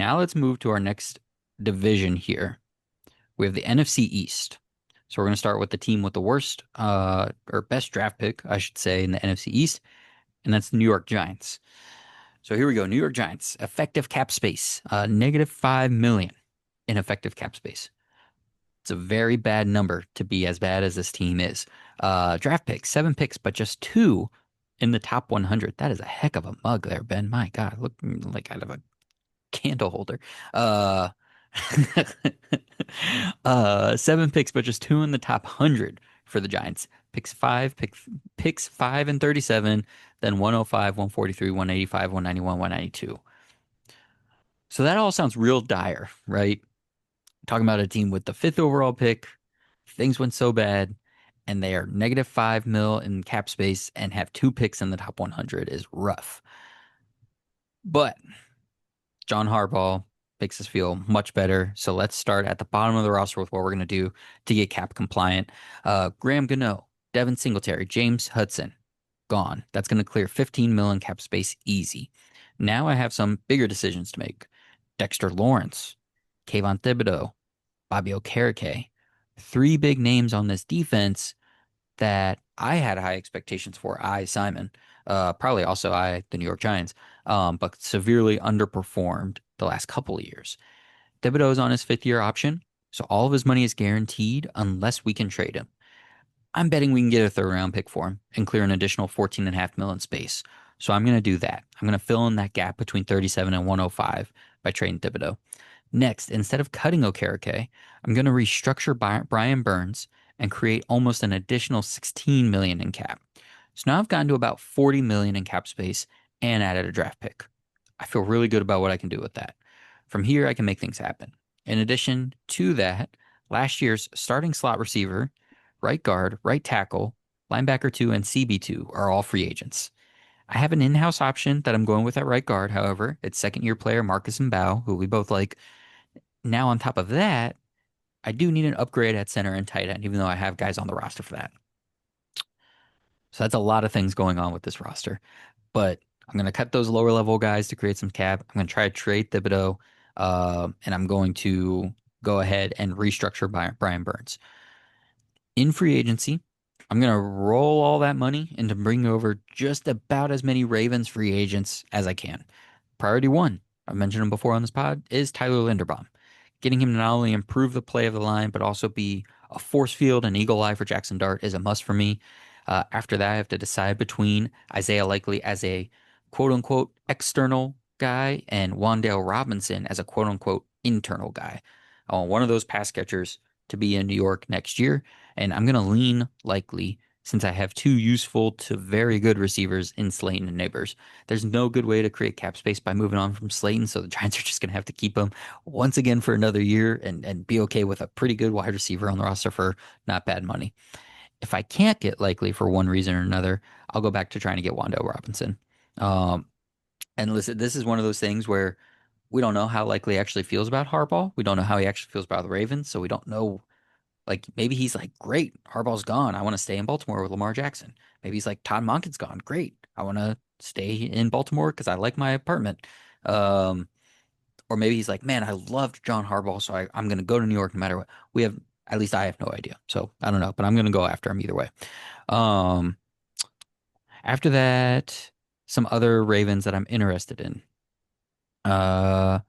Now let's move to our next division here. We have the NFC East. So we're going to start with the team with the worst or best draft pick, I should say, in the NFC East, and that's the New York Giants. So here we go. New York Giants, effective cap space, negative 5 million in effective cap space. It's a very bad number to be as bad as this team is. Draft picks, 7 picks, but just two in the top 100. That is a heck of a mug there, Ben. My God, look like out of a candle holder. Uh, 7 picks, but just two in the top 100 for the Giants. Picks 5 and 37, then 105, 143, 185, 191, 192. So that all sounds real dire, right? Talking about a team with the fifth overall pick, things went so bad, and they are negative 5 mil in cap space and have 2 picks in the top 100 is rough. But John Harbaugh makes us feel much better. So let's start at the bottom of the roster with what we're going to do to get cap compliant. Graham Gano, Devin Singletary, James Hudson, gone. That's going to clear 15 million cap space easy. Now I have some bigger decisions to make. Dexter Lawrence, Kayvon Thibodeau, Bobby Okereke. Three big names on this defense that I had high expectations for. Simon, probably also the New York Giants, but severely underperformed the last couple of years. Thibodeau's on his 5th-year option, so all of his money is guaranteed unless we can trade him. I'm betting we can get a third round pick for him and clear an additional 14.5 million in space. So I'm going to do that. I'm going to fill in that gap between 37 and 105 by trading Thibodeau. Next, instead of cutting Okereke, I'm going to restructure Brian Burns and create almost an additional 16 million in cap. So now I've gotten to about 40 million in cap space and added a draft pick. I feel really good about what I can do with that. From here, I can make things happen. In addition to that, last year's starting slot receiver, right guard, right tackle, linebacker 2, and CB2 are all free agents. I have an in-house option that I'm going with at right guard. However, it's second-year player Marcus Mbao, who we both like. Now, on top of that, I do need an upgrade at center and tight end, even though I have guys on the roster for that. So that's a lot of things going on with this roster. But I'm going to cut those lower level guys to create some cap. I'm going to try to trade Thibodeau, and I'm going to go ahead and restructure Brian Burns. In free agency, I'm going to roll all that money into bringing over just about as many Ravens free agents as I can. Priority one, I've mentioned him before on this pod, is Tyler Linderbaum. Getting him to not only improve the play of the line, but also be a force field and eagle eye for Jackson Dart is a must for me. After that, I have to decide between Isaiah Likely as a quote unquote external guy and Wan'Dale Robinson as a quote unquote internal guy. I want one of those pass catchers to be in New York next year, and I'm going to lean Likely since I have two useful to very good receivers in Slayton and Neighbors. There's no good way to create cap space by moving on from Slayton, so the Giants are just going to have to keep him once again for another year and be okay with a pretty good wide receiver on the roster for not bad money. If I can't get Likely for one reason or another, I'll go back to trying to get Wan'Dale Robinson. Um, and listen, this is one of those things where we don't know how Likely actually feels about Harbaugh. We don't know how he actually feels about the Ravens, so we don't know. Like maybe he's like, great, Harbaugh's gone. I want to stay in Baltimore with Lamar Jackson. Maybe he's like, Todd Monken's gone. Great, I want to stay in Baltimore because I like my apartment. Um, or maybe he's like, man, I loved John Harbaugh, so I'm going to go to New York no matter what. We have, at least I have no idea. So I don't know, but I'm going to go after him either way. Um, After that, some other Ravens that I'm interested in. Uh,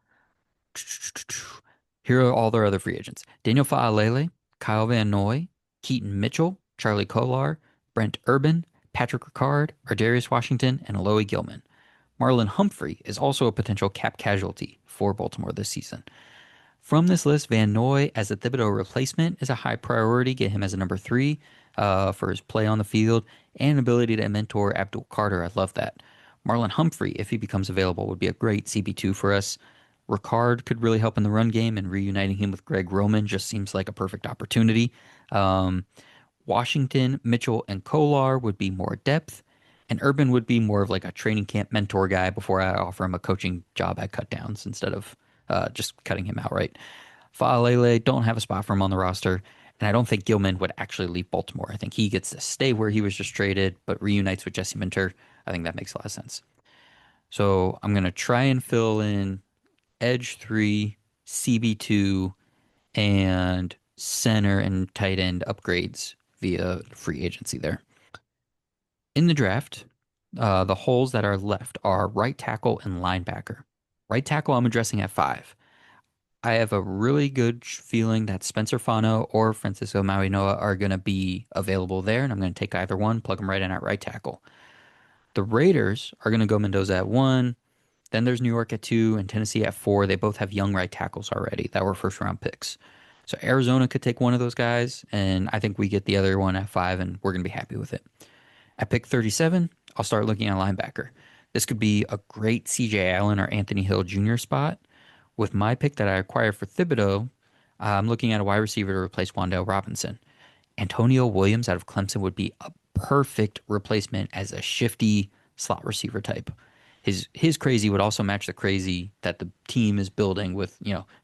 Here are all their other free agents: Daniel Faalele, Kyle Van Noy, Keaton Mitchell, Charlie Kolar, Brent Urban, Patrick Ricard, Ardarius Washington, and Aloy Gilman. Marlon Humphrey is also a potential cap casualty for Baltimore this season. From this list, Van Noy as a Thibodeau replacement is a high priority. Get him as a number 3 for his play on the field and ability to mentor Abdul Carter. I love that. Marlon Humphrey, if he becomes available, would be a great CB2 for us. Ricard could really help in the run game, and reuniting him with Greg Roman just seems like a perfect opportunity. Um, Washington, Mitchell, and Kolar would be more depth, and Urban would be more of like a training camp mentor guy before I offer him a coaching job at cutdowns instead of just cutting him outright. Faalele, don't have a spot for him on the roster, and I don't think Gilman would actually leave Baltimore. I think he gets to stay where he was just traded, but reunites with Jesse Minter. I think that makes a lot of sense. So I'm going to try and fill in edge three, CB2, and center and tight end upgrades via free agency there. In the draft, the holes that are left are right tackle and linebacker. Right tackle, I'm addressing at five. I have a really good feeling that Spencer Fano or Francisco Mauigoa are going to be available there, and I'm going to take either one, plug them right in at right tackle. The Raiders are going to go Mendoza at one. Then there's New York at two and Tennessee at four. They both have young right tackles already that were first round picks. So Arizona could take one of those guys, and I think we get the other one at five, and we're going to be happy with it. At pick 37, I'll start looking at linebacker. This could be a great CJ Allen or Anthony Hill Jr. spot. With my pick that I acquired for Thibodeau, I'm looking at a wide receiver to replace Wan'Dale Robinson. Antonio Williams out of Clemson would be a perfect replacement as a shifty slot receiver type. His crazy would also match the crazy that the team is building with,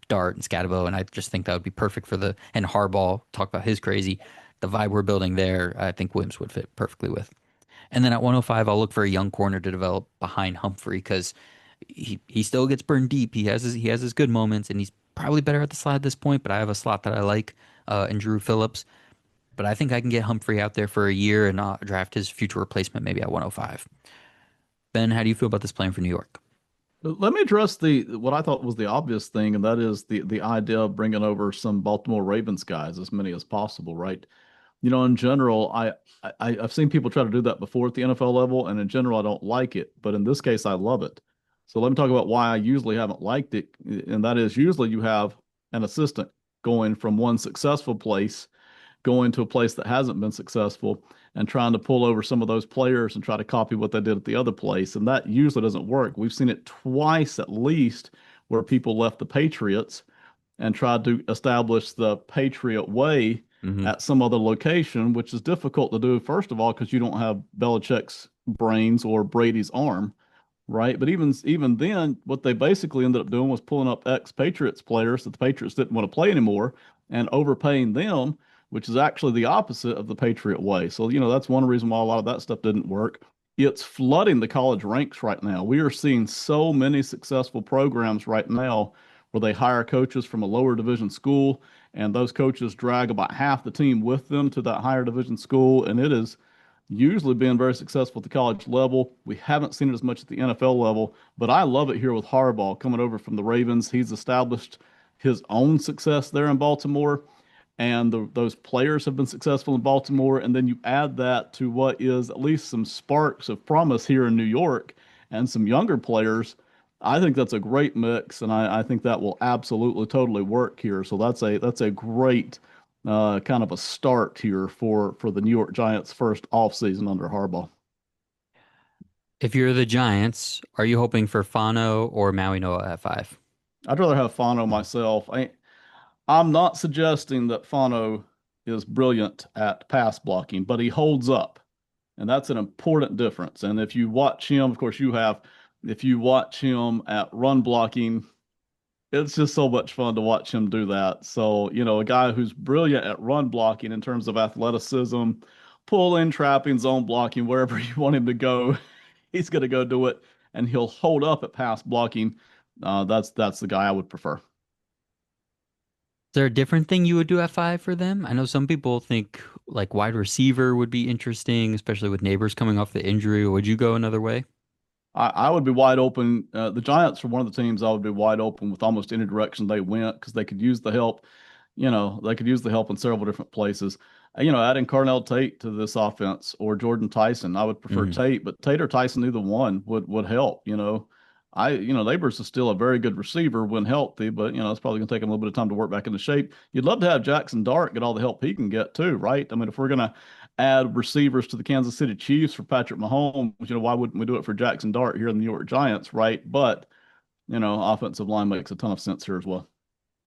Dart and Scatabo, and I just think that would be perfect for the and Harbaugh, talk about his crazy. The vibe we're building there, I think Williams would fit perfectly with. And then at 105, I'll look for a young corner to develop behind Humphrey because he still gets burned deep. He has his good moments, and he's probably better at the slot at this point. But I have a slot that I like in Drew Phillips. But I think I can get Humphrey out there for a year and draft his future replacement maybe at 105. Ben, how do you feel about this plan for New York? Let me address the what I thought was the obvious thing, and that is the idea of bringing over some Baltimore Ravens guys, as many as possible, right? In general, I've seen people try to do that before at the NFL level, and in general, I don't like it. But in this case, I love it. So let me talk about why I usually haven't liked it, and that is usually you have an assistant going from one successful place going to a place that hasn't been successful and trying to pull over some of those players and try to copy what they did at the other place. And that usually doesn't work. We've seen it twice at least where people left the Patriots and tried to establish the Patriot way Hmm. at some other location, which is difficult to do, first of all, because you don't have Belichick's brains or Brady's arm, right? But even then, what they basically ended up doing was pulling up ex-Patriots players that the Patriots didn't want to play anymore and overpaying them, which is actually the opposite of the Patriot way. So, that's one reason why a lot of that stuff didn't work. It's flooding the college ranks right now. We are seeing so many successful programs right now where they hire coaches from a lower division school, and those coaches drag about half the team with them to that higher division school, and it is usually been very successful at the college level. We haven't seen it as much at the NFL level, but I love it here with Harbaugh coming over from the Ravens. He's established his own success there in Baltimore, and those players have been successful in Baltimore. And then you add that to what is at least some sparks of promise here in New York and some younger players. I think that's a great mix, and I think that will absolutely totally work here. So that's a great kind of a start here for the New York Giants' first offseason under Harbaugh. If you're the Giants, are you hoping for Fano or Maui Noah at five? I'd rather have Fano myself. I'm not suggesting that Fano is brilliant at pass blocking, but he holds up, and that's an important difference. And if you watch him, of course you have, if you watch him at run blocking, it's just so much fun to watch him do that. So, a guy who's brilliant at run blocking in terms of athleticism, pull in, trapping, zone blocking, wherever you want him to go, he's going to go do it, and he'll hold up at pass blocking. That's the guy I would prefer. Is there a different thing you would do at five for them? I know some people think like wide receiver would be interesting, especially with neighbors coming off the injury. Or would you go another way? I would be wide open. The Giants are one of the teams I would be wide open with almost any direction they went because they could use the help. They could use the help in several different places. Adding Carnell Tate to this offense or Jordan Tyson, I would prefer Hmm. Tate, but Tate or Tyson, either one would help. Neighbors is still a very good receiver when healthy, but it's probably going to take him a little bit of time to work back into shape. You'd love to have Jackson Dart get all the help he can get too, right? I mean, if we're going to add receivers to the Kansas City Chiefs for Patrick Mahomes, why wouldn't we do it for Jackson Dart here in the New York Giants, right? But offensive line makes a ton of sense here as well.